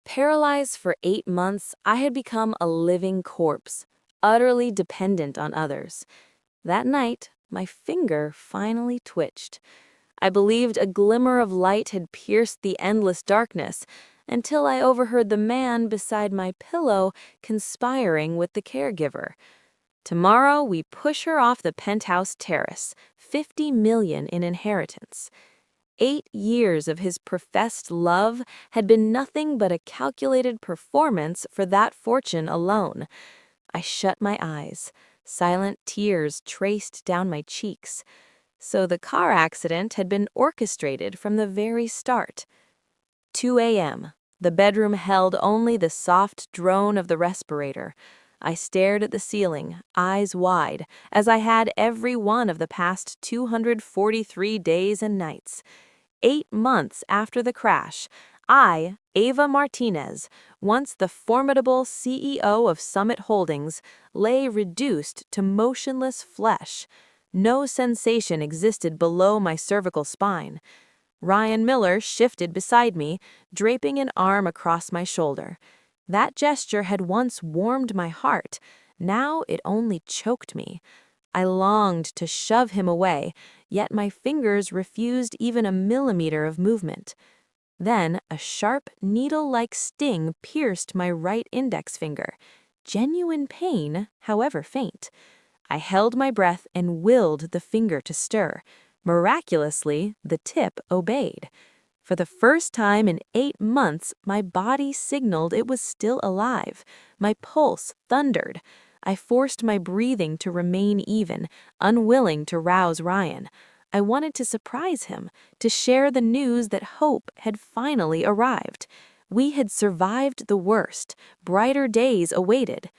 Paralyzed for 8 months, I had become a living corpse, utterly dependent on others. That night, my finger finally twitched. I believed a glimmer of light had pierced the endless darkness until I overheard the man beside my pillow conspiring with the caregiver. Tomorrow, we push her off the penthouse terrace, 50 million in inheritance. 8 years of his professed love had been nothing but a calculated performance for that fortune alone. I shut my eyes. Silent tears traced down my cheeks. So the car accident had been orchestrated from the very start. 2 a.m. The bedroom held only the soft drone of the respirator. I stared at the ceiling, eyes wide, as I had every one of the past 243 days and nights. 8 months after the crash, I, Ava Martinez, once the formidable CEO of Summit Holdings, lay reduced to motionless flesh. No sensation existed below my cervical spine. Ryan Miller shifted beside me, draping an arm across my shoulder. That gesture had once warmed my heart. Now it only choked me. I longed to shove him away, yet my fingers refused even a millimeter of movement. Then a sharp, needle-like sting pierced my right index finger. Genuine pain, however faint. I held my breath and willed the finger to stir. Miraculously, the tip obeyed. For the first time in 8 months, my body signaled it was still alive. My pulse thundered. I forced my breathing to remain even, unwilling to rouse Ryan. I wanted to surprise him, to share the news that hope had finally arrived. We had survived the worst. Brighter days awaited.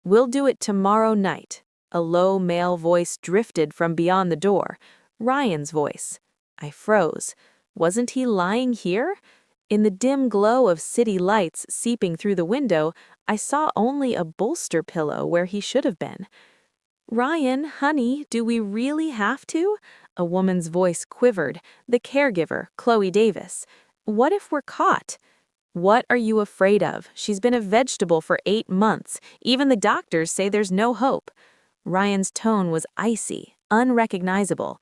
"We'll do it tomorrow night." A low male voice drifted from beyond the door. Ryan's voice. I froze. Wasn't he lying here? In the dim glow of city lights seeping through the window, I saw only a bolster pillow where he should have been. "Ryan, honey, do we really have to?" A woman's voice quivered, the caregiver, Chloe Davis. "What if we're caught?" "What are you afraid of? She's been a vegetable for 8 months. Even the doctors say there's no hope." Ryan's tone was icy, unrecognizable.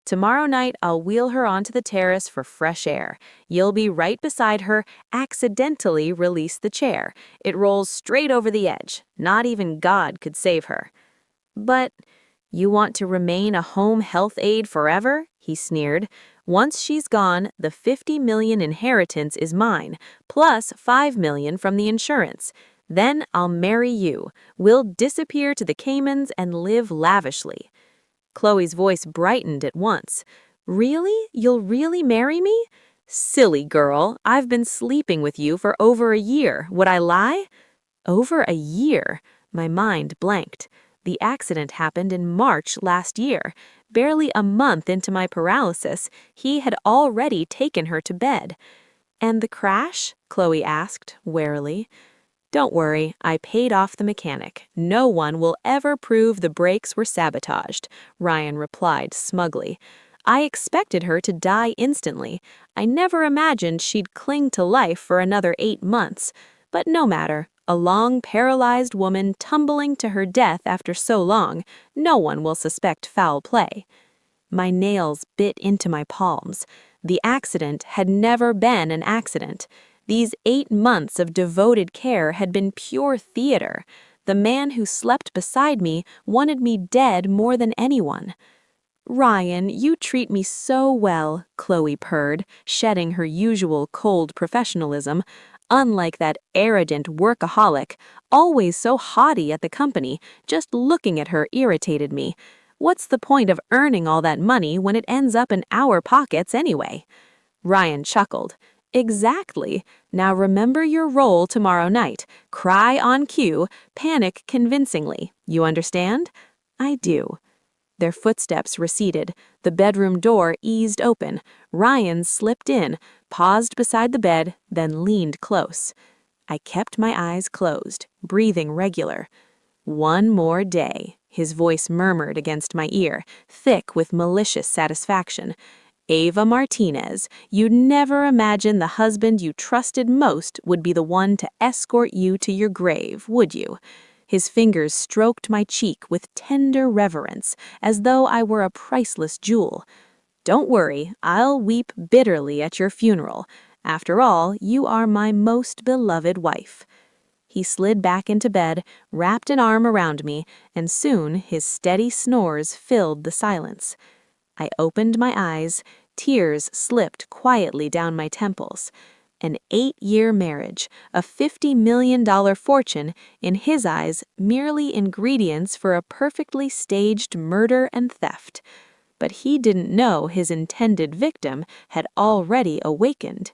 "Tomorrow night, I'll wheel her onto the terrace for fresh air. You'll be right beside her, accidentally release the chair. It rolls straight over the edge. Not even God could save her." "But you want to remain a home health aide forever?" he sneered. "Once she's gone, the 50 million inheritance is mine, plus 5 million from the insurance. Then I'll marry you. We'll disappear to the Caymans and live lavishly." Chloe's voice brightened at once. "Really? You'll really marry me?" "Silly girl, I've been sleeping with you for over a year. Would I lie?" Over a year? My mind blanked. The accident happened in March last year. Barely a month into my paralysis, he had already taken her to bed. "And the crash?" Chloe asked, warily. "Don't worry, I paid off the mechanic. No one will ever prove the brakes were sabotaged," Ryan replied smugly. "I expected her to die instantly. I never imagined she'd cling to life for another 8 months. But no matter, a long paralyzed woman tumbling to her death after so long, no one will suspect foul play." My nails bit into my palms. The accident had never been an accident. These 8 months of devoted care had been pure theater. The man who slept beside me wanted me dead more than anyone. "Ryan, you treat me so well," Chloe purred, shedding her usual cold professionalism. Unlike that arrogant workaholic, always so haughty at the company, just looking at her irritated me. What's the point of earning all that money when it ends up in our pockets anyway? Ryan chuckled. "Exactly. Now remember your role tomorrow night. Cry on cue, panic convincingly. You understand?" "I do." Their footsteps receded. The bedroom door eased open. Ryan slipped in, paused beside the bed, then leaned close. I kept my eyes closed, breathing regular. "One more day," his voice murmured against my ear, thick with malicious satisfaction. Ava Martinez, you'd never imagine the husband you trusted most would be the one to escort you to your grave, would you? His fingers stroked my cheek with tender reverence, as though I were a priceless jewel. Don't worry, I'll weep bitterly at your funeral. After all, you are my most beloved wife. He slid back into bed, wrapped an arm around me, and soon his steady snores filled the silence. I opened my eyes, tears slipped quietly down my temples. An 8-year marriage, a $50 million fortune, in his eyes merely ingredients for a perfectly staged murder and theft. But he didn't know his intended victim had already awakened.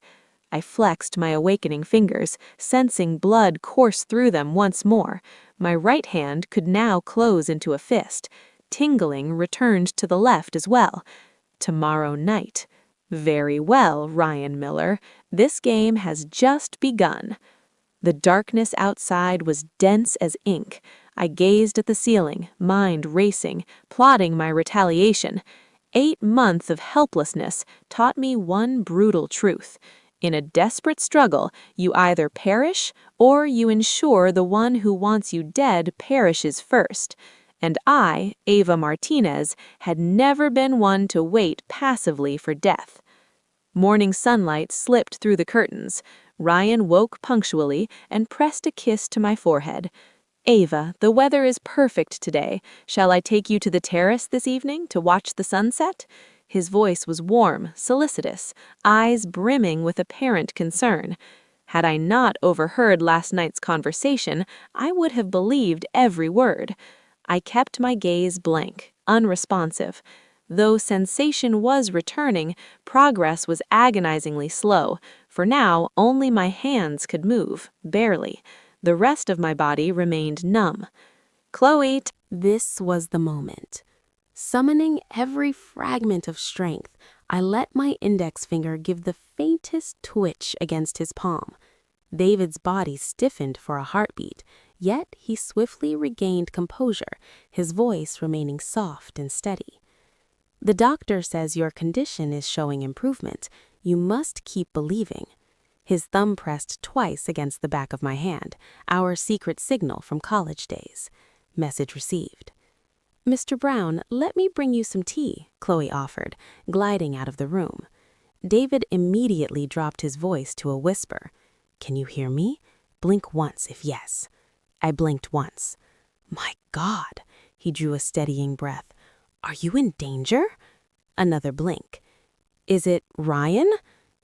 I flexed my awakening fingers, sensing blood course through them once more. My right hand could now close into a fist. Tingling returned to the left as well. Tomorrow night. Very well, Ryan Miller. This game has just begun. The darkness outside was dense as ink. I gazed at the ceiling, mind racing, plotting my retaliation. 8 months of helplessness taught me one brutal truth. In a desperate struggle, you either perish or you ensure the one who wants you dead perishes first. And I, Ava Martinez, had never been one to wait passively for death. Morning sunlight slipped through the curtains. Ryan woke punctually and pressed a kiss to my forehead. Ava, the weather is perfect today. Shall I take you to the terrace this evening to watch the sunset? His voice was warm, solicitous, eyes brimming with apparent concern. Had I not overheard last night's conversation, I would have believed every word. I kept my gaze blank, unresponsive. Though sensation was returning, progress was agonizingly slow, for now only my hands could move, barely. The rest of my body remained numb. Chloe, This was the moment. Summoning every fragment of strength, I let my index finger give the faintest twitch against his palm. David's body stiffened for a heartbeat, yet he swiftly regained composure, his voice remaining soft and steady. The doctor says your condition is showing improvement. You must keep believing. His thumb pressed twice against the back of my hand, our secret signal from college days. Message received. Mr. Brown, let me bring you some tea, Chloe offered, gliding out of the room. David immediately dropped his voice to a whisper. Can you hear me? Blink once if yes. I blinked once. My God, he drew a steadying breath. Are you in danger? Another blink. Is it Ryan?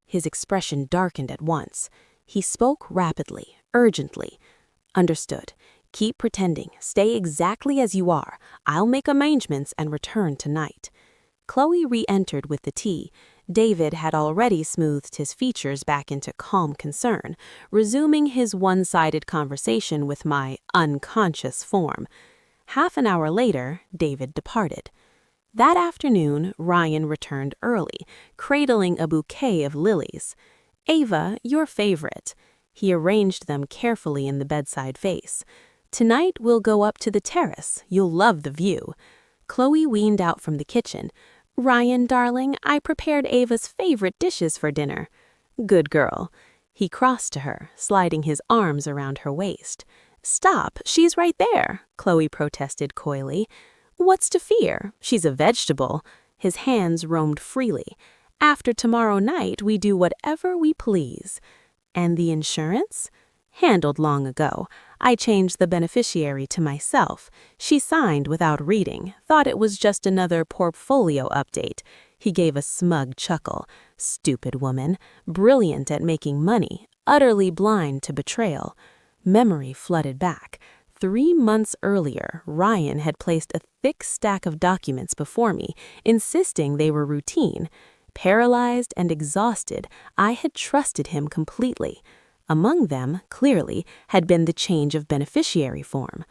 His expression darkened at once. He spoke rapidly, urgently. Understood. Keep pretending. Stay exactly as you are. I'll make arrangements and return tonight. Chloe re-entered with the tea. David had already smoothed his features back into calm concern, resuming his one-sided conversation with my unconscious form. Half an hour later, David departed. That afternoon, Ryan returned early, cradling a bouquet of lilies. Ava, your favorite. He arranged them carefully in the bedside vase. Tonight we'll go up to the terrace. You'll love the view. Chloe weaned out from the kitchen. Ryan, darling, I prepared Ava's favorite dishes for dinner. Good girl. He crossed to her, sliding his arms around her waist. Stop, she's right there, Chloe protested coyly. What's to fear? She's a vegetable. His hands roamed freely. After tomorrow night, we do whatever we please. And the insurance? Handled long ago. I changed the beneficiary to myself. She signed without reading, thought it was just another portfolio update. He gave a smug chuckle. Stupid woman, brilliant at making money, utterly blind to betrayal. Memory flooded back. 3 months earlier, Ryan had placed a thick stack of documents before me, insisting they were routine. Paralyzed and exhausted, I had trusted him completely. Among them, clearly, had been the change of beneficiary form.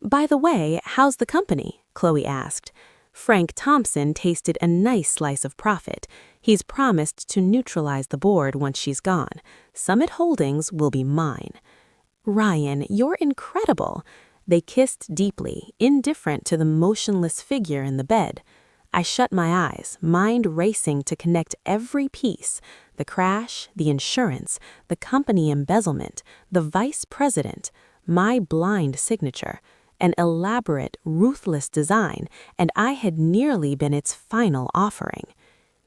By the way, how's the company? Chloe asked. Frank Thompson tasted a nice slice of profit. He's promised to neutralize the board once she's gone. Summit Holdings will be mine. Ryan, you're incredible. They kissed deeply, indifferent to the motionless figure in the bed. I shut my eyes, mind racing to connect every piece: the crash, the insurance, the company embezzlement, the vice president, my blind signature, an elaborate, ruthless design, and I had nearly been its final offering.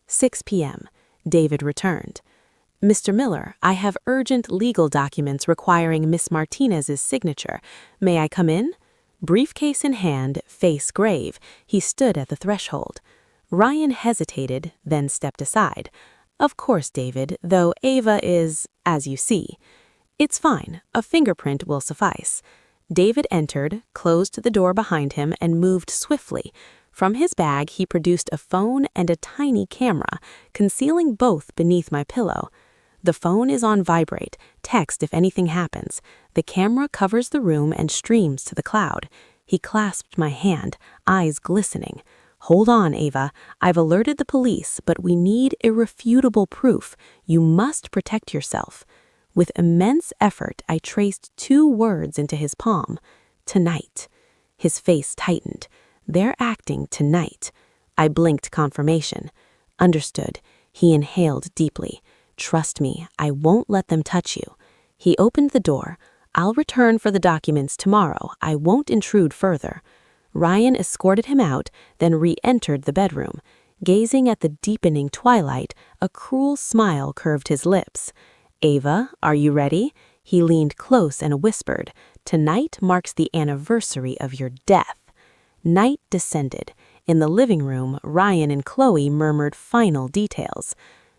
6 p.m. David returned. Mr. Miller, I have urgent legal documents requiring Miss Martinez's signature. May I come in? Briefcase in hand, face grave, he stood at the threshold. Ryan hesitated, then stepped aside. Of course, David, though Ava is, as you see. It's fine. A fingerprint will suffice. David entered, closed the door behind him, and moved swiftly. From his bag, he produced a phone and a tiny camera, concealing both beneath my pillow. The phone is on vibrate. Text if anything happens. The camera covers the room and streams to the cloud. He clasped my hand, eyes glistening. Hold on, Ava. I've alerted the police, but we need irrefutable proof. You must protect yourself. With immense effort, I traced 2 words into his palm. Tonight. His face tightened. They're acting tonight. I blinked confirmation. Understood. He inhaled deeply. Trust me, I won't let them touch you. He opened the door. I'll return for the documents tomorrow. I won't intrude further. Ryan escorted him out, then re-entered the bedroom. Gazing at the deepening twilight, a cruel smile curved his lips. Ava, are you ready? He leaned close and whispered, Tonight marks the anniversary of your death. Night descended. In the living room, Ryan and Chloe murmured final details.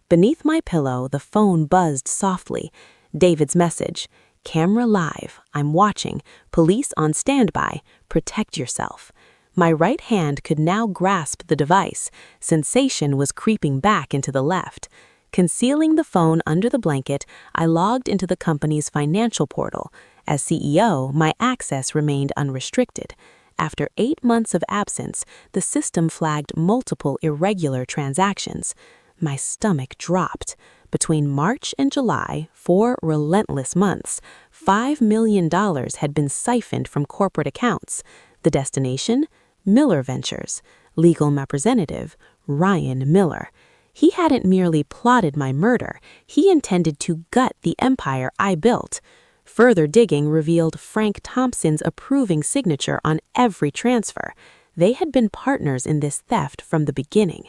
Beneath my pillow, the phone buzzed softly. David's message, Camera live. I'm watching. Police on standby. Protect yourself. My right hand could now grasp the device. Sensation was creeping back into the left. Concealing the phone under the blanket, I logged into the company's financial portal. As CEO, my access remained unrestricted. After 8 months of absence, the system flagged multiple irregular transactions. My stomach dropped. Between March and July, 4 relentless months, $5 million had been siphoned from corporate accounts. The destination? Miller Ventures. Legal representative, Ryan Miller. He hadn't merely plotted my murder, he intended to gut the empire I built. Further digging revealed Frank Thompson's approving signature on every transfer. They had been partners in this theft from the beginning.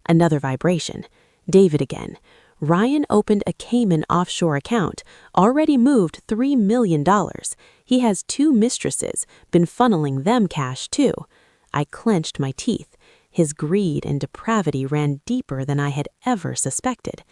Another vibration. David again. Ryan opened a Cayman offshore account, already moved $3 million. He has 2 mistresses, been funneling them cash too. I clenched my teeth. His greed and depravity ran deeper than I had ever suspected.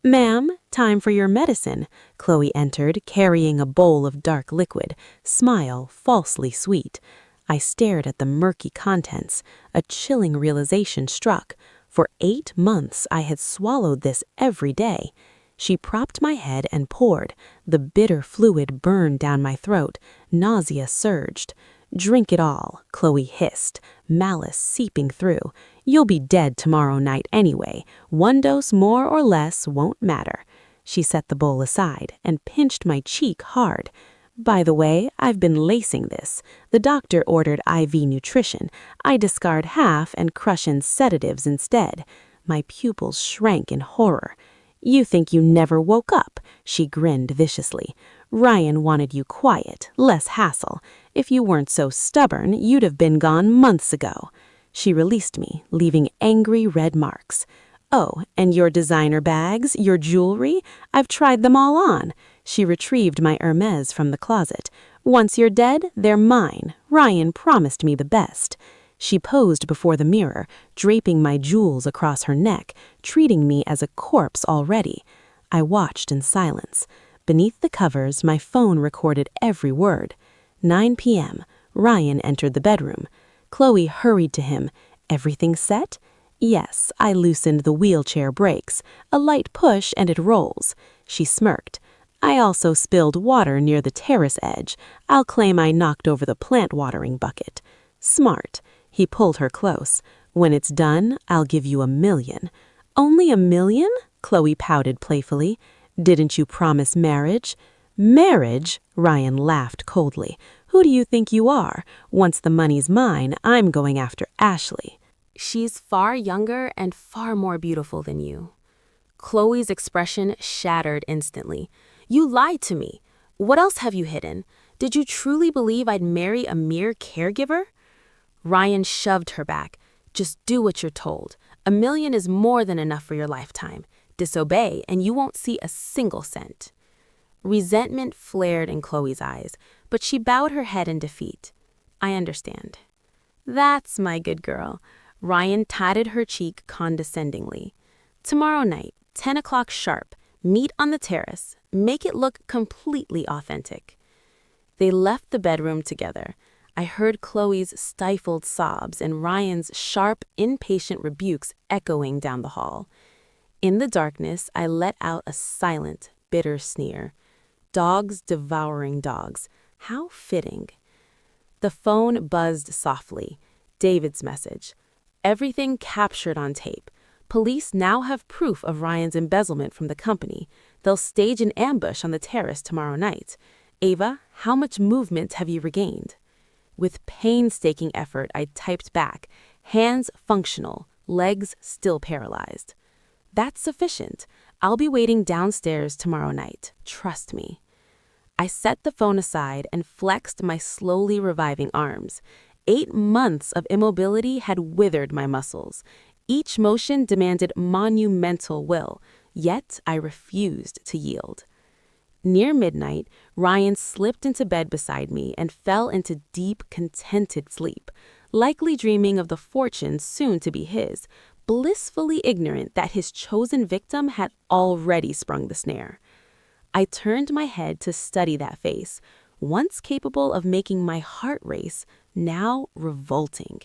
Ma'am, time for your medicine. Chloe entered, carrying a bowl of dark liquid, smile falsely sweet. I stared at the murky contents. A chilling realization struck. For 8 months I had swallowed this every day. She propped my head and poured. The bitter fluid burned down my throat. Nausea surged. Drink it all, Chloe hissed, malice seeping through. You'll be dead tomorrow night anyway. 1 dose more or less won't matter. She set the bowl aside and pinched my cheek hard. By the way, I've been lacing this. The doctor ordered IV nutrition. I discard half and crush in sedatives instead. My pupils shrank in horror. You think you never woke up? She grinned viciously. Ryan wanted you quiet, less hassle. If you weren't so stubborn, you'd have been gone months ago. She released me, leaving angry red marks. Oh, and your designer bags, your jewelry? I've tried them all on. She retrieved my Hermes from the closet. Once you're dead, they're mine. Ryan promised me the best. She posed before the mirror, draping my jewels across her neck, treating me as a corpse already. I watched in silence. Beneath the covers, my phone recorded every word. 9 p.m. Ryan entered the bedroom. Chloe hurried to him. Everything set? Yes, I loosened the wheelchair brakes. A light push and it rolls. She smirked. I also spilled water near the terrace edge. I'll claim I knocked over the plant watering bucket. Smart. He pulled her close. When it's done, I'll give you $1 million. Only $1 million? Chloe pouted playfully. Didn't you promise marriage? Marriage? Ryan laughed coldly. Who do you think you are? Once the money's mine, I'm going after Ashley. She's far younger and far more beautiful than you. Chloe's expression shattered instantly. You lied to me. What else have you hidden? Did you truly believe I'd marry a mere caregiver? Ryan shoved her back. Just do what you're told. $1 million is more than enough for your lifetime. Disobey and you won't see a single cent. Resentment flared in Chloe's eyes, but she bowed her head in defeat. I understand. That's my good girl. Ryan patted her cheek condescendingly. Tomorrow night, 10 o'clock sharp, meet on the terrace. Make it look completely authentic. They left the bedroom together. I heard Chloe's stifled sobs and Ryan's sharp, impatient rebukes echoing down the hall. In the darkness, I let out a silent, bitter sneer. Dogs devouring dogs. How fitting. The phone buzzed softly. David's message. Everything captured on tape. Police now have proof of Ryan's embezzlement from the company. They'll stage an ambush on the terrace tomorrow night. Ava, how much movement have you regained? With painstaking effort, I typed back. Hands functional, legs still paralyzed. That's sufficient. I'll be waiting downstairs tomorrow night. Trust me. I set the phone aside and flexed my slowly reviving arms. 8 months of immobility had withered my muscles. Each motion demanded monumental will, yet I refused to yield. Near midnight, Ryan slipped into bed beside me and fell into deep, contented sleep, likely dreaming of the fortune soon to be his, blissfully ignorant that his chosen victim had already sprung the snare. I turned my head to study that face, once capable of making my heart race, now revolting.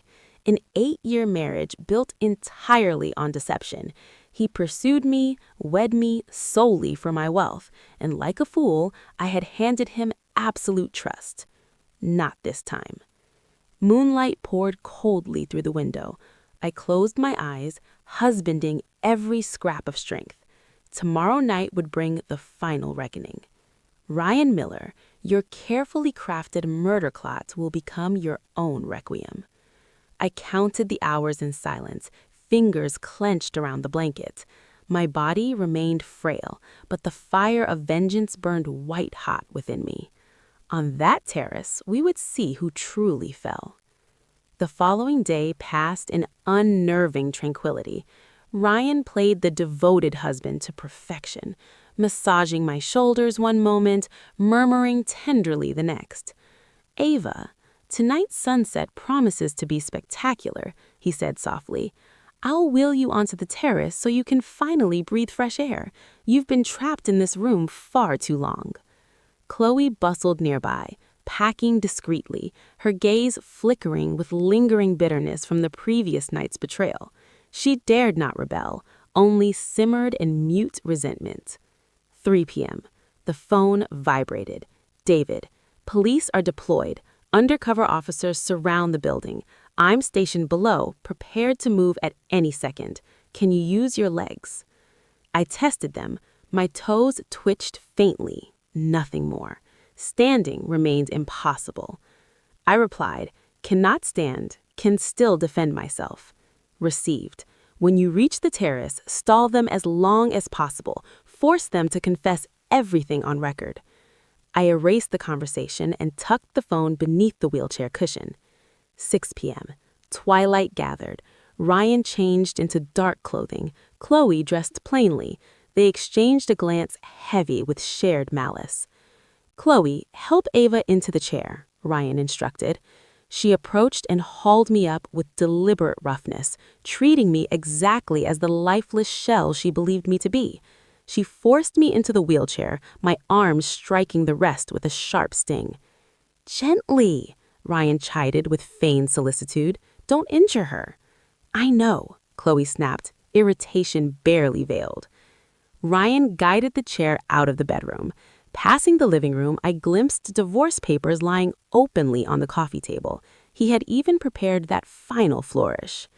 An 8-year marriage built entirely on deception. He pursued me, wed me solely for my wealth, and like a fool, I had handed him absolute trust. Not this time. Moonlight poured coldly through the window. I closed my eyes, husbanding every scrap of strength. Tomorrow night would bring the final reckoning. Ryan Miller, your carefully crafted murder clot will become your own requiem. I counted the hours in silence, fingers clenched around the blanket. My body remained frail, but the fire of vengeance burned white-hot within me. On that terrace, we would see who truly fell. The following day passed in unnerving tranquility. Ryan played the devoted husband to perfection, massaging my shoulders one moment, murmuring tenderly the next. Ava, tonight's sunset promises to be spectacular, he said softly. I'll wheel you onto the terrace so you can finally breathe fresh air. You've been trapped in this room far too long. Chloe bustled nearby, packing discreetly, her gaze flickering with lingering bitterness from the previous night's betrayal. She dared not rebel, only simmered in mute resentment. 3 p.m. The phone vibrated. David, police are deployed. Undercover officers surround the building. I'm stationed below, prepared to move at any second. Can you use your legs? I tested them. My toes twitched faintly. Nothing more. Standing remained impossible. I replied, cannot stand, can still defend myself. Received. When you reach the terrace, stall them as long as possible. Force them to confess everything on record. I erased the conversation and tucked the phone beneath the wheelchair cushion. 6 p.m. Twilight gathered. Ryan changed into dark clothing. Chloe dressed plainly. They exchanged a glance heavy with shared malice. Chloe, help Ava into the chair, Ryan instructed. She approached and hauled me up with deliberate roughness, treating me exactly as the lifeless shell she believed me to be. She forced me into the wheelchair, my arms striking the rest with a sharp sting. Gently, Ryan chided with feigned solicitude. Don't injure her. I know, Chloe snapped, irritation barely veiled. Ryan guided the chair out of the bedroom. Passing the living room, I glimpsed divorce papers lying openly on the coffee table. He had even prepared that final flourish.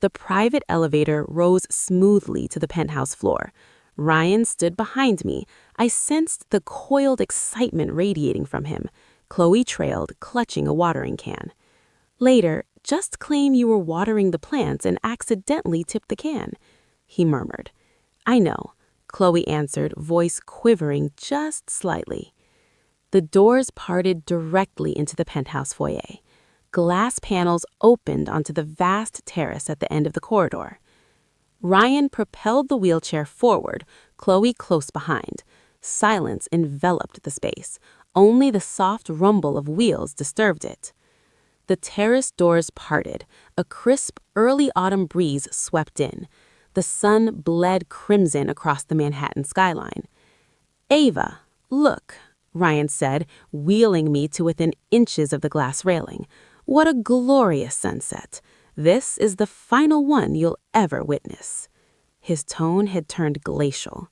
The private elevator rose smoothly to the penthouse floor. Ryan stood behind me. I sensed the coiled excitement radiating from him. Chloe trailed, clutching a watering can. Later, just claim you were watering the plants and accidentally tipped the can," he murmured. "I know," Chloe answered, voice quivering just slightly. The doors parted directly into the penthouse foyer. Glass panels opened onto the vast terrace at the end of the corridor. Ryan propelled the wheelchair forward, Chloe close behind. Silence enveloped the space. Only the soft rumble of wheels disturbed it. The terrace doors parted. A crisp, early autumn breeze swept in. The sun bled crimson across the Manhattan skyline. "Ava, look," Ryan said, wheeling me to within inches of the glass railing. "What a glorious sunset. This is the final one you'll ever witness." His tone had turned glacial.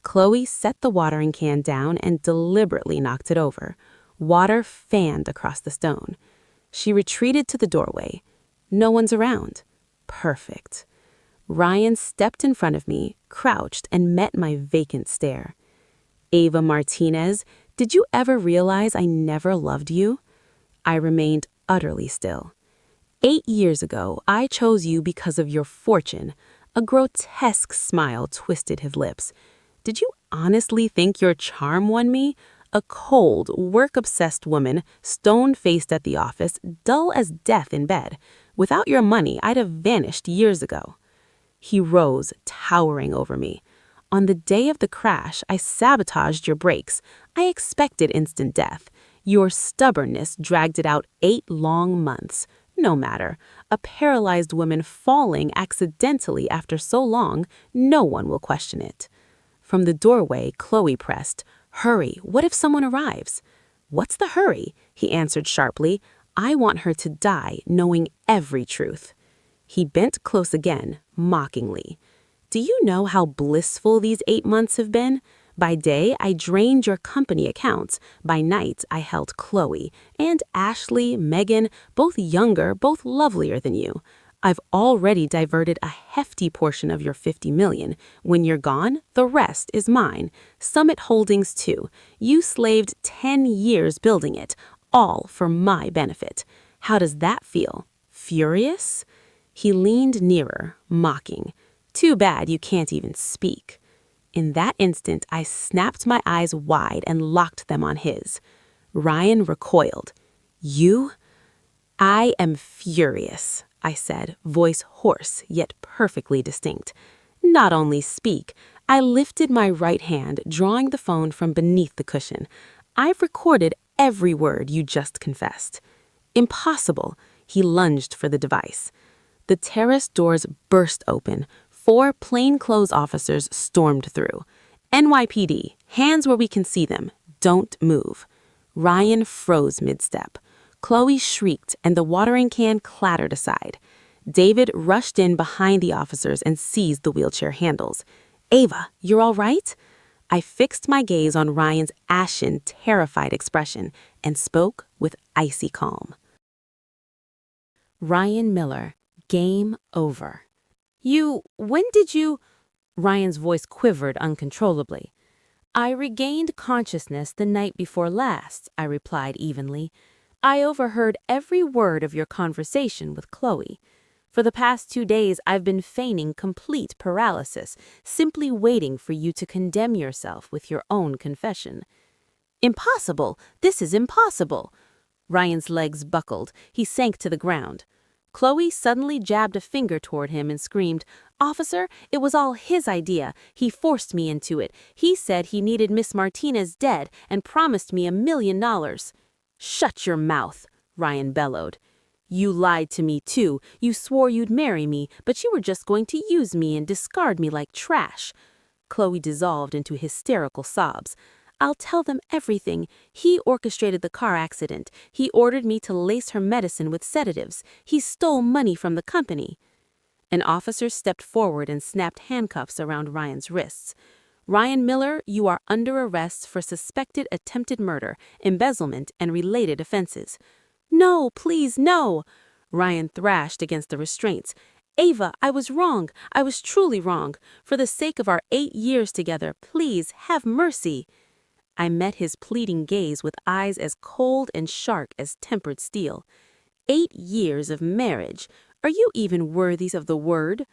Chloe set the watering can down and deliberately knocked it over. Water fanned across the stone. She retreated to the doorway. No one's around. Perfect. Ryan stepped in front of me, crouched, and met my vacant stare. "Ava Martinez, did you ever realize I never loved you?" I remained utterly still. 8 years ago, I chose you because of your fortune." A grotesque smile twisted his lips. "Did you honestly think your charm won me? A cold, work-obsessed woman, stone-faced at the office, dull as death in bed. Without your money, I'd have vanished years ago." He rose, towering over me. "On the day of the crash, I sabotaged your brakes. I expected instant death. Your stubbornness dragged it out 8 long months. No matter. A paralyzed woman falling accidentally after so long, no one will question it." From the doorway, Chloe pressed, "Hurry, what if someone arrives?" "What's the hurry?" he answered sharply. "I want her to die knowing every truth." He bent close again, mockingly. "Do you know how blissful these 8 months have been? By day, I drained your company accounts. By night, I held Chloe and Ashley, Megan, both younger, both lovelier than you. I've already diverted a hefty portion of your $50 million. When you're gone, the rest is mine. Summit Holdings too. You slaved 10 years building it, all for my benefit. How does that feel? Furious?" He leaned nearer, mocking. "Too bad you can't even speak." In that instant, I snapped my eyes wide and locked them on his. Ryan recoiled. "You?" "I am furious," I said, voice hoarse yet perfectly distinct. "Not only speak." I lifted my right hand, drawing the phone from beneath the cushion. "I've recorded every word you just confessed." "Impossible." He lunged for the device. The terrace doors burst open. 4 plainclothes officers stormed through. "NYPD, hands where we can see them. Don't move." Ryan froze mid-step. Chloe shrieked, and the watering can clattered aside. David rushed in behind the officers and seized the wheelchair handles. "Ava, you're all right?" I fixed my gaze on Ryan's ashen, terrified expression and spoke with icy calm. "Ryan Miller, game over." When did you?" Ryan's voice quivered uncontrollably. "I regained consciousness the night before last," I replied evenly. "I overheard every word of your conversation with Chloe. For the past 2 days, I've been feigning complete paralysis, simply waiting for you to condemn yourself with your own confession." "Impossible! This is impossible!" Ryan's legs buckled. He sank to the ground. Chloe suddenly jabbed a finger toward him and screamed, "Officer, it was all his idea. He forced me into it. He said he needed Miss Martinez dead and promised me $1 million. "Shut your mouth," Ryan bellowed. "You lied to me, too. You swore you'd marry me, but you were just going to use me and discard me like trash." Chloe dissolved into hysterical sobs. "I'll tell them everything. He orchestrated the car accident. He ordered me to lace her medicine with sedatives. He stole money from the company." An officer stepped forward and snapped handcuffs around Ryan's wrists. "Ryan Miller, you are under arrest for suspected attempted murder, embezzlement, and related offenses." "No, please, no!" Ryan thrashed against the restraints. "Ava, I was wrong. I was truly wrong. For the sake of our 8 years together, please have mercy." I met his pleading gaze with eyes as cold and sharp as tempered steel. 8 years of marriage. Are you even worthy of the word?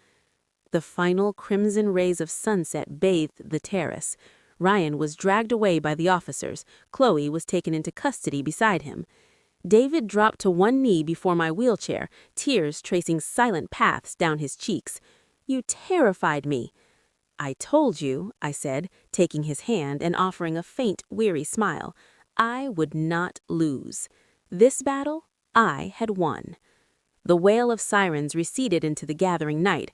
The final crimson rays of sunset bathed the terrace. Ryan was dragged away by the officers. Chloe was taken into custody beside him. David dropped to one knee before my wheelchair, tears tracing silent paths down his cheeks. You terrified me. I told you, I said, taking his hand and offering a faint, weary smile. I would not lose. This battle, I had won. The wail of sirens receded into the gathering night.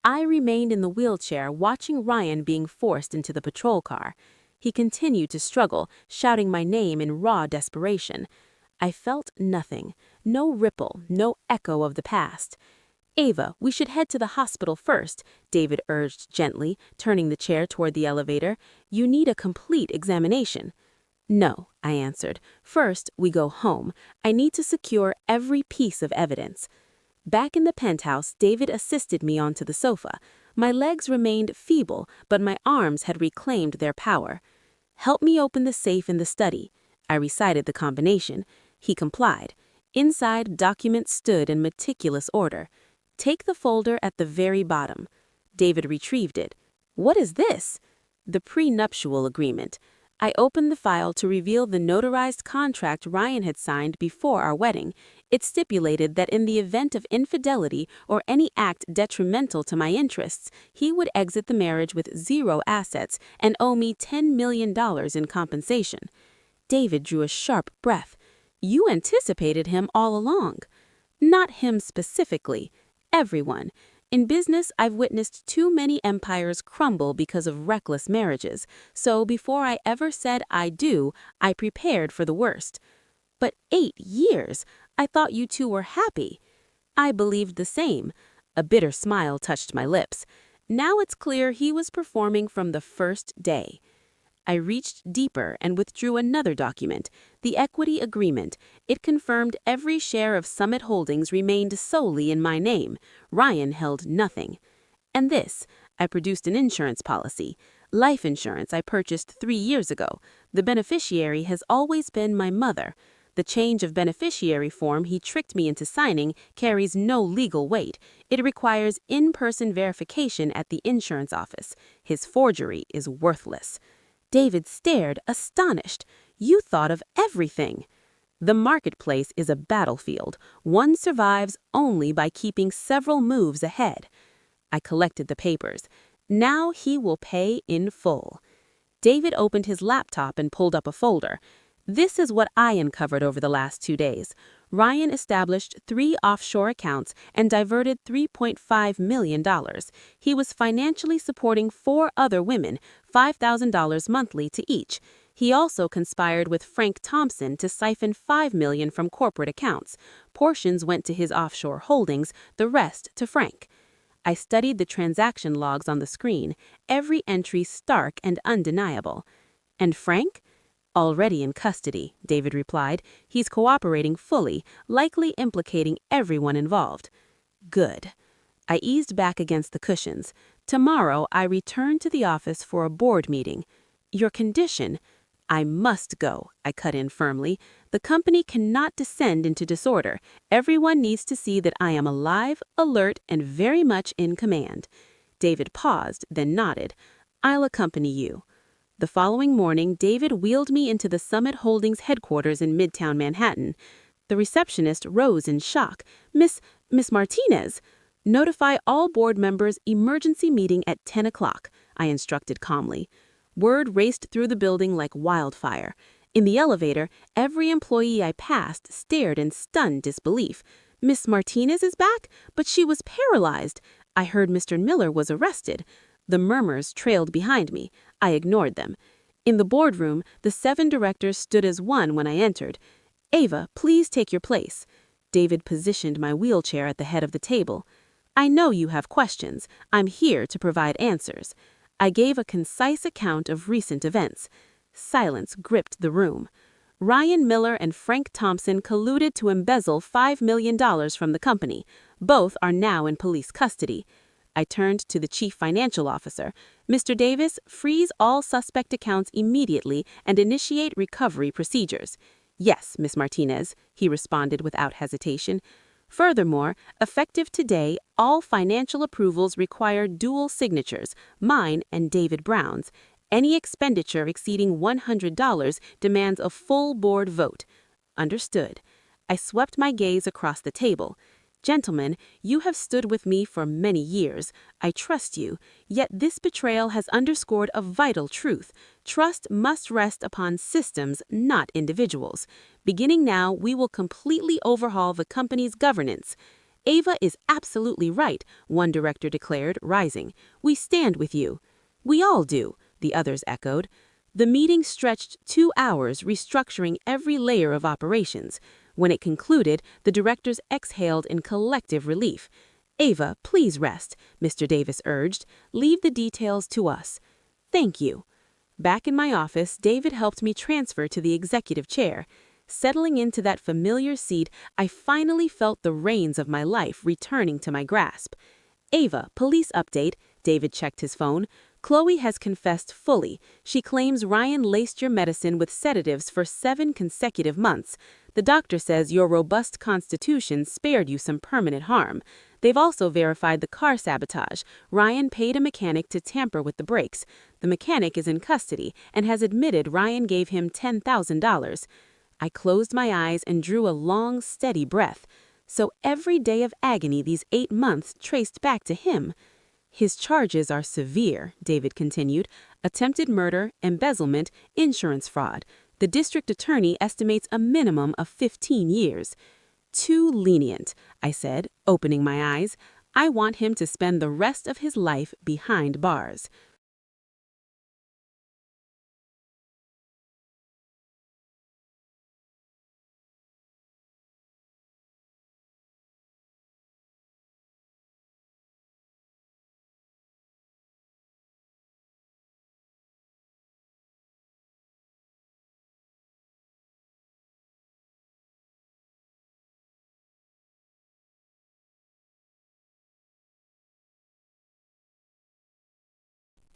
I remained in the wheelchair, watching Ryan being forced into the patrol car. He continued to struggle, shouting my name in raw desperation. I felt nothing, no ripple, no echo of the past. Ava, we should head to the hospital first, David urged gently, turning the chair toward the elevator. You need a complete examination. No, I answered. First, we go home. I need to secure every piece of evidence. Back in the penthouse, David assisted me onto the sofa. My legs remained feeble, but my arms had reclaimed their power. Help me open the safe in the study. I recited the combination. He complied. Inside, documents stood in meticulous order. Take the folder at the very bottom. David retrieved it. What is this? The prenuptial agreement. I opened the file to reveal the notarized contract Ryan had signed before our wedding. It stipulated that in the event of infidelity or any act detrimental to my interests, he would exit the marriage with 0 assets and owe me $10 million in compensation. David drew a sharp breath. You anticipated him all along. Not him specifically. Everyone. In business, I've witnessed too many empires crumble because of reckless marriages, so before I ever said I do, I prepared for the worst. But 8 years? I thought you two were happy. I believed the same. A bitter smile touched my lips. Now it's clear he was performing from the first day. I reached deeper and withdrew another document, the equity agreement. It confirmed every share of Summit Holdings remained solely in my name. Ryan held nothing. And this, I produced an insurance policy. Life insurance I purchased 3 years ago. The beneficiary has always been my mother. The change of beneficiary form he tricked me into signing carries no legal weight. It requires in-person verification at the insurance office. His forgery is worthless. David stared, astonished. You thought of everything. The marketplace is a battlefield. One survives only by keeping several moves ahead. I collected the papers. Now he will pay in full. David opened his laptop and pulled up a folder. This is what I uncovered over the last 2 days. Ryan established 3 offshore accounts and diverted $3.5 million. He was financially supporting 4 other women, $5,000 monthly to each. He also conspired with Frank Thompson to siphon $5 million from corporate accounts. Portions went to his offshore holdings, the rest to Frank. I studied the transaction logs on the screen, every entry stark and undeniable. And Frank? Already in custody, David replied. He's cooperating fully, likely implicating everyone involved. Good. I eased back against the cushions. Tomorrow, I return to the office for a board meeting. Your condition? I must go, I cut in firmly. The company cannot descend into disorder. Everyone needs to see that I am alive, alert, and very much in command. David paused, then nodded. I'll accompany you. The following morning, David wheeled me into the Summit Holdings headquarters in Midtown Manhattan. The receptionist rose in shock. Miss Martinez, notify all board members emergency meeting at 10 o'clock, I instructed calmly. Word raced through the building like wildfire. In the elevator, every employee I passed stared in stunned disbelief. Miss Martinez is back, but she was paralyzed. I heard Mr. Miller was arrested. The murmurs trailed behind me. I ignored them. In the boardroom, the 7 directors stood as one when I entered. Ava, please take your place. David positioned my wheelchair at the head of the table. I know you have questions. I'm here to provide answers. I gave a concise account of recent events. Silence gripped the room. Ryan Miller and Frank Thompson colluded to embezzle $5 million from the company. Both are now in police custody. I turned to the chief financial officer. Mr. Davis, freeze all suspect accounts immediately and initiate recovery procedures. Yes, Miss Martinez, he responded without hesitation. Furthermore, effective today, all financial approvals require dual signatures, mine and David Brown's. Any expenditure exceeding $100 demands a full board vote. Understood. I swept my gaze across the table. Gentlemen, you have stood with me for many years. I trust you, yet this betrayal has underscored a vital truth. Trust must rest upon systems, not individuals. Beginning now, we will completely overhaul the company's governance. Ava is absolutely right, one director declared, rising. We stand with you. We all do, the others echoed. The meeting stretched 2 hours, restructuring every layer of operations. When it concluded, the directors exhaled in collective relief. Ava, please rest, Mr. Davis urged. Leave the details to us. Thank you. Back in my office, David helped me transfer to the executive chair. Settling into that familiar seat, I finally felt the reins of my life returning to my grasp. Ava, police update. David checked his phone. Chloe has confessed fully. She claims Ryan laced your medicine with sedatives for 7 consecutive months. The doctor says your robust constitution spared you some permanent harm. They've also verified the car sabotage. Ryan paid a mechanic to tamper with the brakes. The mechanic is in custody and has admitted Ryan gave him $10,000. I closed my eyes and drew a long, steady breath. So every day of agony these 8 months traced back to him. His charges are severe, David continued. Attempted murder, embezzlement, insurance fraud. The district attorney estimates a minimum of 15 years. Too lenient, I said, opening my eyes. I want him to spend the rest of his life behind bars.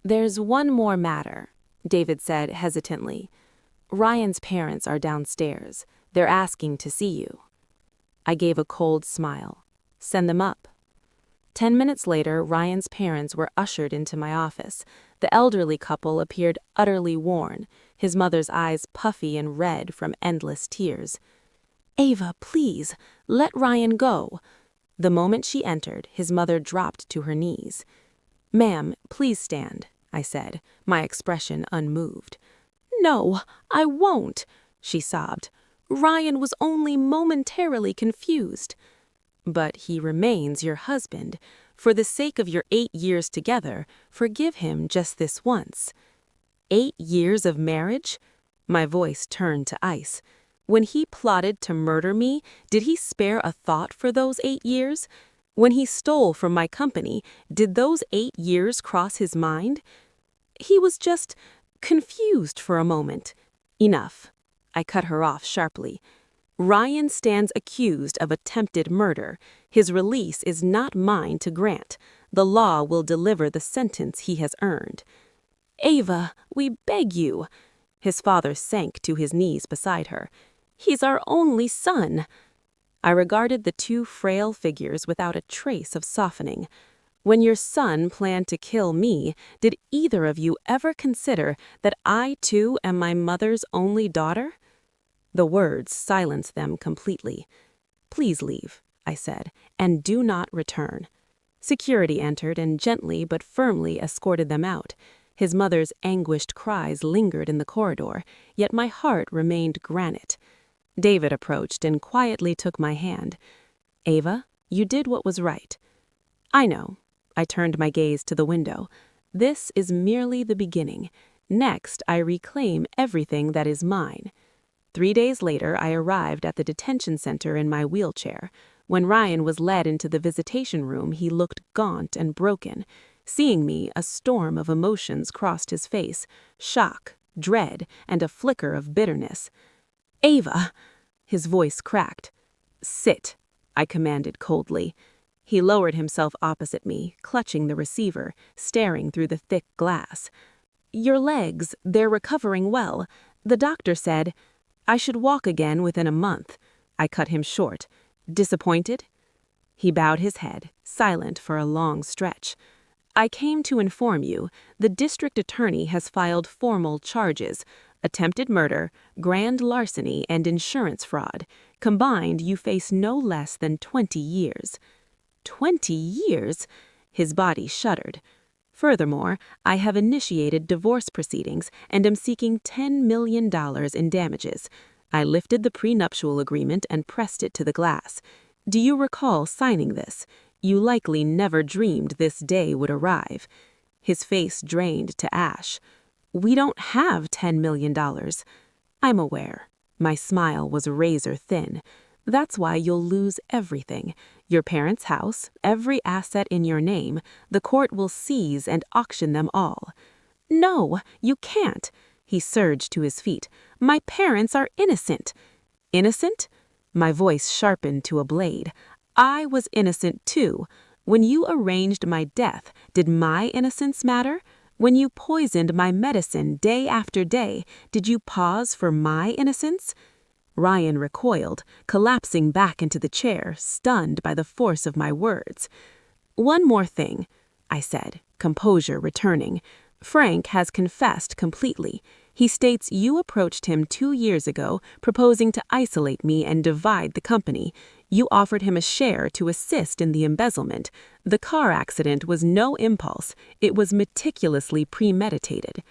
There's one more matter, David said hesitantly. Ryan's parents are downstairs. They're asking to see you. I gave a cold smile. Send them up. 10 minutes later, Ryan's parents were ushered into my office. The elderly couple appeared utterly worn, his mother's eyes puffy and red from endless tears. Ava, please, let Ryan go. The moment she entered, his mother dropped to her knees. Ma'am, please stand, I said, my expression unmoved. No, I won't, she sobbed. Ryan was only momentarily confused. But he remains your husband. For the sake of your 8 years together, forgive him just this once. 8 years of marriage? My voice turned to ice. When he plotted to murder me, did he spare a thought for those 8 years? When he stole from my company, did those 8 years cross his mind? He was just confused for a moment. Enough. I cut her off sharply. Ryan stands accused of attempted murder. His release is not mine to grant. The law will deliver the sentence he has earned. Ava, we beg you. His father sank to his knees beside her. He's our only son. I regarded the 2 frail figures without a trace of softening. When your son planned to kill me, did either of you ever consider that I too am my mother's only daughter? The words silenced them completely. Please leave, I said, and do not return. Security entered and gently but firmly escorted them out. His mother's anguished cries lingered in the corridor, yet my heart remained granite. David approached and quietly took my hand. Ava, you did what was right. I know. I turned my gaze to the window. This is merely the beginning. Next, I reclaim everything that is mine. 3 days later, I arrived at the detention center in my wheelchair. When Ryan was led into the visitation room, he looked gaunt and broken. Seeing me, a storm of emotions crossed his face, shock, dread, and a flicker of bitterness. Ava! His voice cracked. Sit, I commanded coldly. He lowered himself opposite me, clutching the receiver, staring through the thick glass. Your legs, they're recovering well. The doctor said... I should walk again within a month. I cut him short. Disappointed? He bowed his head, silent for a long stretch. I came to inform you, the district attorney has filed formal charges. Attempted murder, grand larceny, and insurance fraud. Combined, you face no less than 20 years. 20 years? His body shuddered. Furthermore, I have initiated divorce proceedings and am seeking $10 million in damages. I lifted the prenuptial agreement and pressed it to the glass. Do you recall signing this? You likely never dreamed this day would arrive. His face drained to ash. We don't have $10 million. I'm aware. My smile was razor thin. That's why you'll lose everything. Your parents' house, every asset in your name, the court will seize and auction them all. No, you can't. He surged to his feet. My parents are innocent. Innocent? My voice sharpened to a blade. I was innocent too. When you arranged my death, did my innocence matter? When you poisoned my medicine day after day, did you pause for my innocence? Ryan recoiled, collapsing back into the chair, stunned by the force of my words. One more thing, I said, composure returning. Frank has confessed completely. He states you approached him 2 years ago, proposing to isolate me and divide the company. You offered him a share to assist in the embezzlement. The car accident was no impulse. It was meticulously premeditated.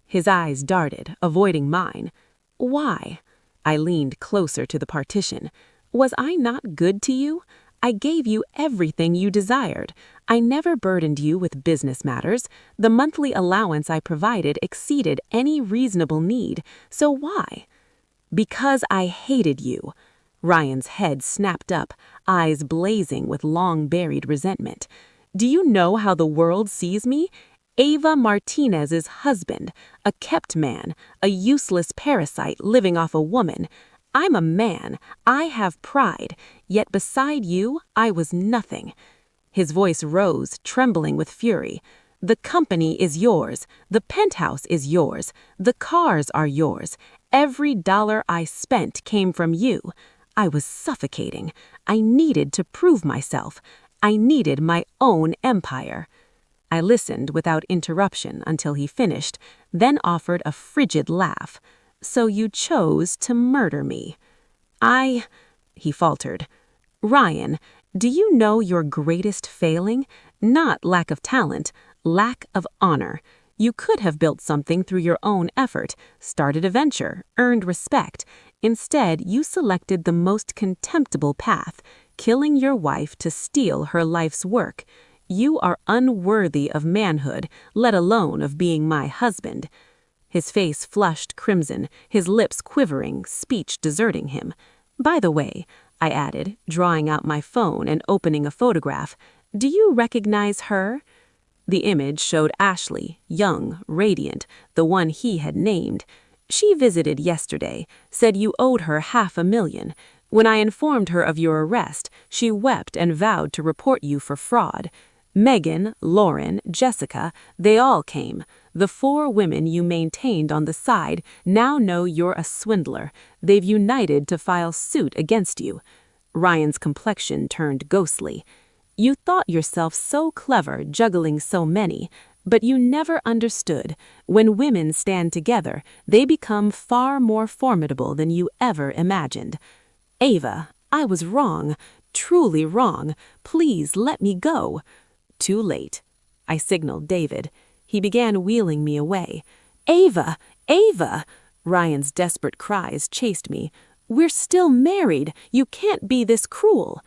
His eyes darted, avoiding mine. Why? I leaned closer to the partition. Was I not good to you? I gave you everything you desired. I never burdened you with business matters. The monthly allowance I provided exceeded any reasonable need. So why? Because I hated you. Ryan's head snapped up, eyes blazing with long-buried resentment. Do you know how the world sees me? Ava Martinez's husband, a kept man, a useless parasite living off a woman. I'm a man. I have pride. Yet beside you, I was nothing. His voice rose, trembling with fury. The company is yours. The penthouse is yours. The cars are yours. Every dollar I spent came from you. I was suffocating. I needed to prove myself. I needed my own empire. I listened without interruption until he finished, then offered a frigid laugh. So you chose to murder me. He faltered. Ryan, do you know your greatest failing? Not lack of talent, lack of honor. You could have built something through your own effort, started a venture, earned respect. Instead, you selected the most contemptible path, killing your wife to steal her life's work. You are unworthy of manhood, let alone of being my husband. His face flushed crimson, his lips quivering, speech deserting him. By the way, I added, drawing out my phone and opening a photograph, do you recognize her? The image showed Ashley, young, radiant, the one he had named. She visited yesterday, said you owed her $500,000. When I informed her of your arrest, she wept and vowed to report you for fraud. Megan, Lauren, Jessica, they all came. The 4 women you maintained on the side now know you're a swindler. They've united to file suit against you. Ryan's complexion turned ghostly. You thought yourself so clever juggling so many, but you never understood. When women stand together, they become far more formidable than you ever imagined. Ava, I was wrong, truly wrong. Please let me go. Too late. I signaled David. He began wheeling me away. Ava! Ava! Ryan's desperate cries chased me. We're still married. You can't be this cruel.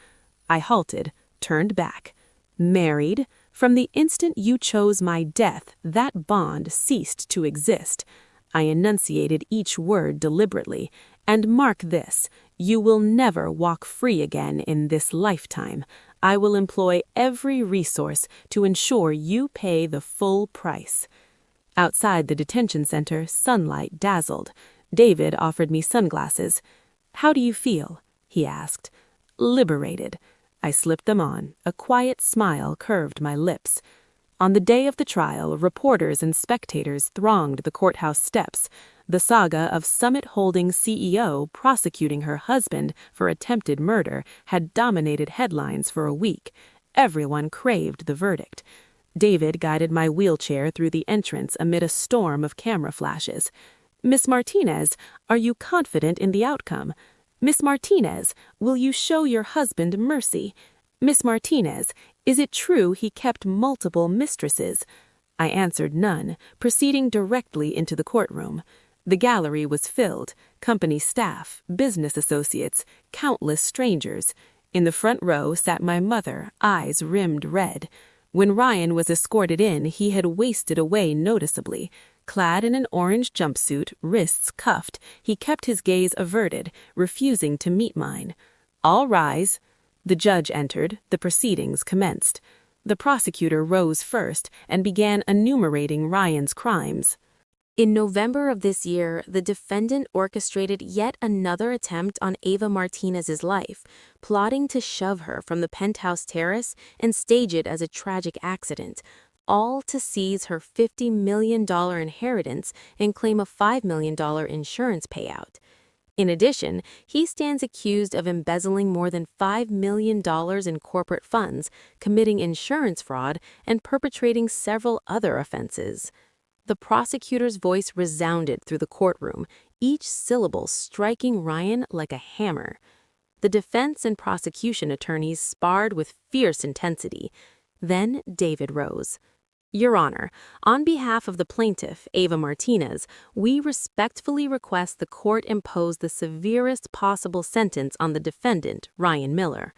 I halted, turned back. Married? From the instant you chose my death, that bond ceased to exist. I enunciated each word deliberately. And mark this, you will never walk free again in this lifetime. I will employ every resource to ensure you pay the full price. Outside the detention center, sunlight dazzled. David offered me sunglasses. How do you feel? He asked. Liberated. I slipped them on. A quiet smile curved my lips. On the day of the trial, reporters and spectators thronged the courthouse steps. The saga of Summit Holdings CEO prosecuting her husband for attempted murder had dominated headlines for a week. Everyone craved the verdict. David guided my wheelchair through the entrance amid a storm of camera flashes. "Miss Martinez, are you confident in the outcome? Miss Martinez, will you show your husband mercy? Miss Martinez, is it true he kept multiple mistresses?" I answered none, proceeding directly into the courtroom. The gallery was filled, company staff, business associates, countless strangers. In the front row sat my mother, eyes rimmed red. When Ryan was escorted in, he had wasted away noticeably. Clad in an orange jumpsuit, wrists cuffed, he kept his gaze averted, refusing to meet mine. "All rise." The judge entered, the proceedings commenced. The prosecutor rose first and began enumerating Ryan's crimes. In November of this year, the defendant orchestrated yet another attempt on Ava Martinez's life, plotting to shove her from the penthouse terrace and stage it as a tragic accident, all to seize her $50 million inheritance and claim a $5 million insurance payout. In addition, he stands accused of embezzling more than $5 million in corporate funds, committing insurance fraud, and perpetrating several other offenses. The prosecutor's voice resounded through the courtroom, each syllable striking Ryan like a hammer. The defense and prosecution attorneys sparred with fierce intensity. Then David rose. "Your Honor, on behalf of the plaintiff, Ava Martinez, we respectfully request the court impose the severest possible sentence on the defendant, Ryan Miller."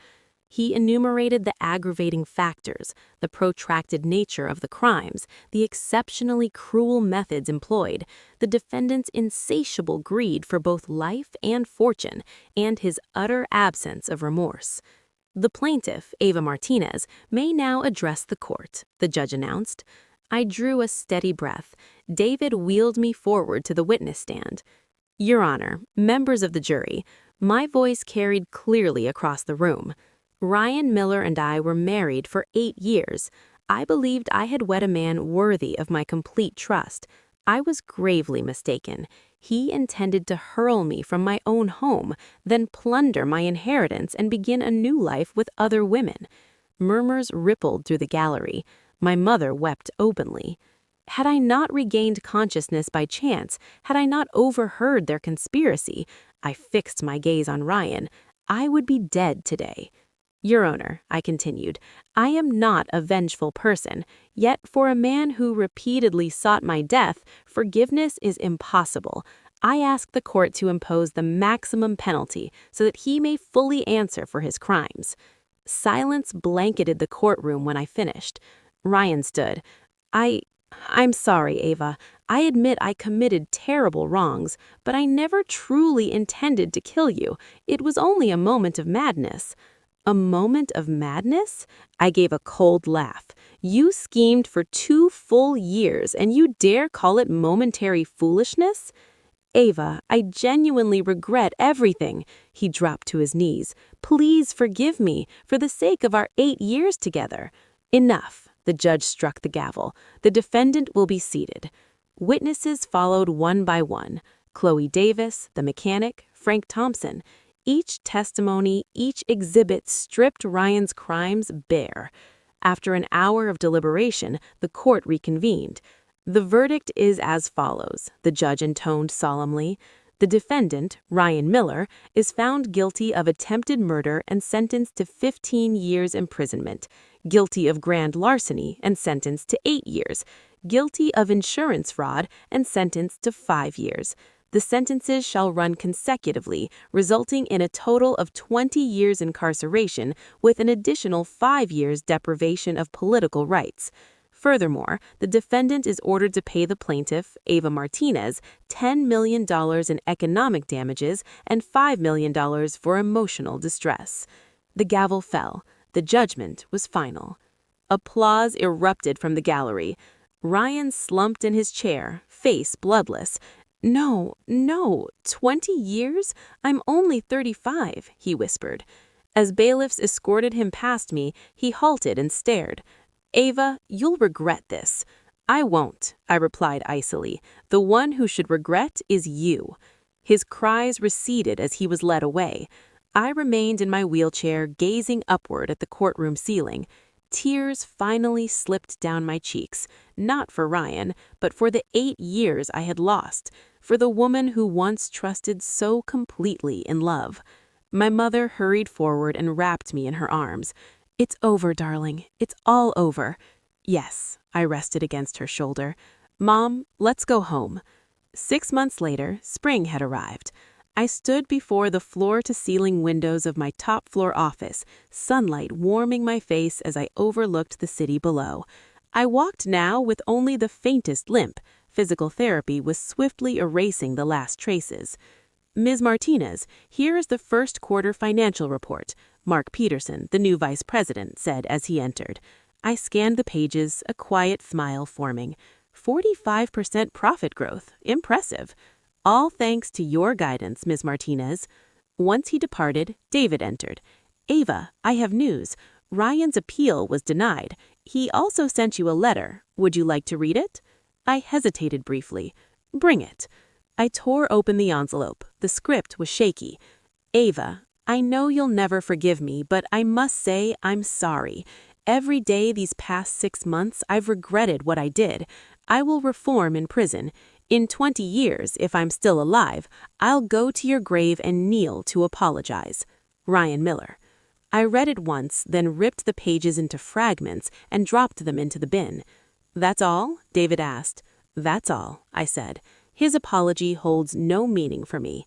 He enumerated the aggravating factors, the protracted nature of the crimes, the exceptionally cruel methods employed, the defendant's insatiable greed for both life and fortune, and his utter absence of remorse. "The plaintiff, Ava Martinez, may now address the court," the judge announced. I drew a steady breath. David wheeled me forward to the witness stand. "Your Honor, members of the jury," my voice carried clearly across the room. "Ryan Miller and I were married for 8 years. I believed I had wed a man worthy of my complete trust. I was gravely mistaken. He intended to hurl me from my own home, then plunder my inheritance and begin a new life with other women." Murmurs rippled through the gallery. My mother wept openly. Had I not regained consciousness by chance, had I not overheard their conspiracy, I fixed my gaze on Ryan, I would be dead today. "Your Honor," I continued, "I am not a vengeful person, yet for a man who repeatedly sought my death, forgiveness is impossible. I ask the court to impose the maximum penalty so that he may fully answer for his crimes." Silence blanketed the courtroom when I finished. Ryan stood. I'm sorry, Ava. I admit I committed terrible wrongs, but I never truly intended to kill you. It was only a moment of madness." "A moment of madness?" I gave a cold laugh. "You schemed for 2 full years, and you dare call it momentary foolishness?" "Ava, I genuinely regret everything." He dropped to his knees. "Please forgive me, for the sake of our 8 years together." "Enough." The judge struck the gavel. "The defendant will be seated." Witnesses followed one by one. Chloe Davis, the mechanic, Frank Thompson. Each testimony, each exhibit stripped Ryan's crimes bare. After an hour of deliberation, the court reconvened. "The verdict is as follows," the judge intoned solemnly. "The defendant, Ryan Miller, is found guilty of attempted murder and sentenced to 15 years imprisonment, guilty of grand larceny and sentenced to 8 years, guilty of insurance fraud and sentenced to 5 years. The sentences shall run consecutively, resulting in a total of 20 years incarceration with an additional 5 years deprivation of political rights. Furthermore, the defendant is ordered to pay the plaintiff, Ava Martinez, $10 million in economic damages and $5 million for emotional distress." The gavel fell. The judgment was final. Applause erupted from the gallery. Ryan slumped in his chair, face bloodless. No, 20 years? I'm only 35, he whispered. As bailiffs escorted him past me, he halted and stared. "Ava, you'll regret this." I won't, I replied icily. The one who should regret is you. His cries receded as he was led away. I remained in my wheelchair, gazing upward at the courtroom ceiling. Tears finally slipped down my cheeks, not for Ryan, but for the 8 years I had lost, for the woman who once trusted so completely in love. My mother hurried forward and wrapped me in her arms. It's over, darling. It's all over. Yes, I rested against her shoulder. Mom, let's go home. 6 months later, spring had arrived. I stood before the floor-to-ceiling windows of my top-floor office, sunlight warming my face as I overlooked the city below. I walked now with only the faintest limp. Physical therapy was swiftly erasing the last traces. Ms. Martinez, here is the first quarter financial report, Mark Peterson, the new vice president, said as he entered. I scanned the pages, a quiet smile forming. 45% profit growth. Impressive. All thanks to your guidance, Ms. Martinez. Once he departed, David entered. Ava, I have news. Ryan's appeal was denied. He also sent you a letter. Would you like to read it? I hesitated briefly. Bring it. I tore open the envelope. The script was shaky. Ava, I know you'll never forgive me, but I must say I'm sorry. Every day these past 6 months, I've regretted what I did. I will reform in prison. In 20 years, if I'm still alive, I'll go to your grave and kneel to apologize. Ryan Miller. I read it once, then ripped the pages into fragments and dropped them into the bin. That's all? David asked. That's all, I said. His apology holds no meaning for me.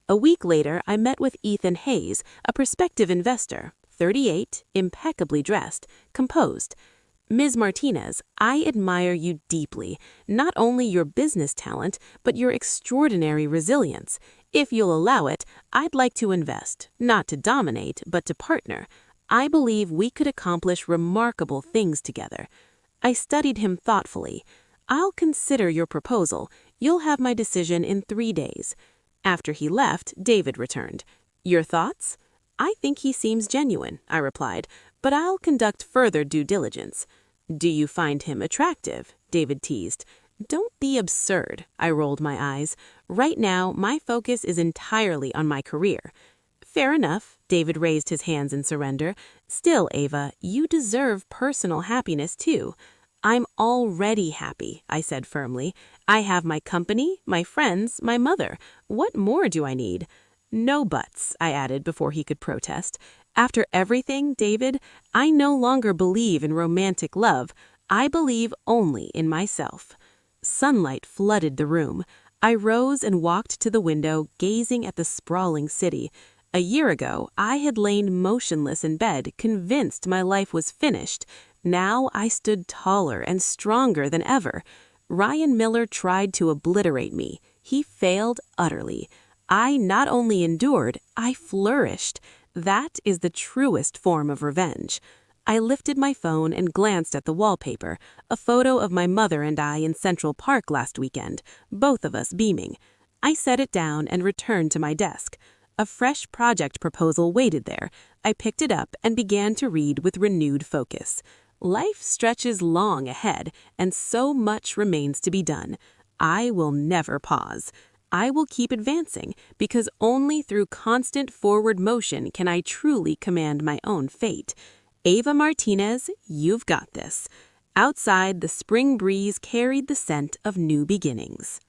A week later, I met with Ethan Hayes, a prospective investor, 38, impeccably dressed, composed. Ms. Martinez, I admire you deeply, not only your business talent, but your extraordinary resilience. If you'll allow it, I'd like to invest, not to dominate, but to partner. I believe we could accomplish remarkable things together. I studied him thoughtfully. I'll consider your proposal. You'll have my decision in 3 days. After he left, David returned. Your thoughts? I think he seems genuine, I replied, but I'll conduct further due diligence. Do you find him attractive? David teased. Don't be absurd, I rolled my eyes. Right now, my focus is entirely on my career. Fair enough, David raised his hands in surrender. Still, Ava, you deserve personal happiness too. I'm already happy, I said firmly. I have my company, my friends, my mother. What more do I need? No buts, I added before he could protest. After everything, David, I no longer believe in romantic love. I believe only in myself. Sunlight flooded the room. I rose and walked to the window, gazing at the sprawling city. A year ago, I had lain motionless in bed, convinced my life was finished. Now I stood taller and stronger than ever. Ryan Miller tried to obliterate me. He failed utterly. I not only endured, I flourished. That is the truest form of revenge. I lifted my phone and glanced at the wallpaper, a photo of my mother and I in Central Park last weekend, both of us beaming. I set it down and returned to my desk. A fresh project proposal waited there. I picked it up and began to read with renewed focus. Life stretches long ahead, and so much remains to be done. I will never pause. I will keep advancing, because only through constant forward motion can I truly command my own fate. Ava Martinez, you've got this. Outside, the spring breeze carried the scent of new beginnings.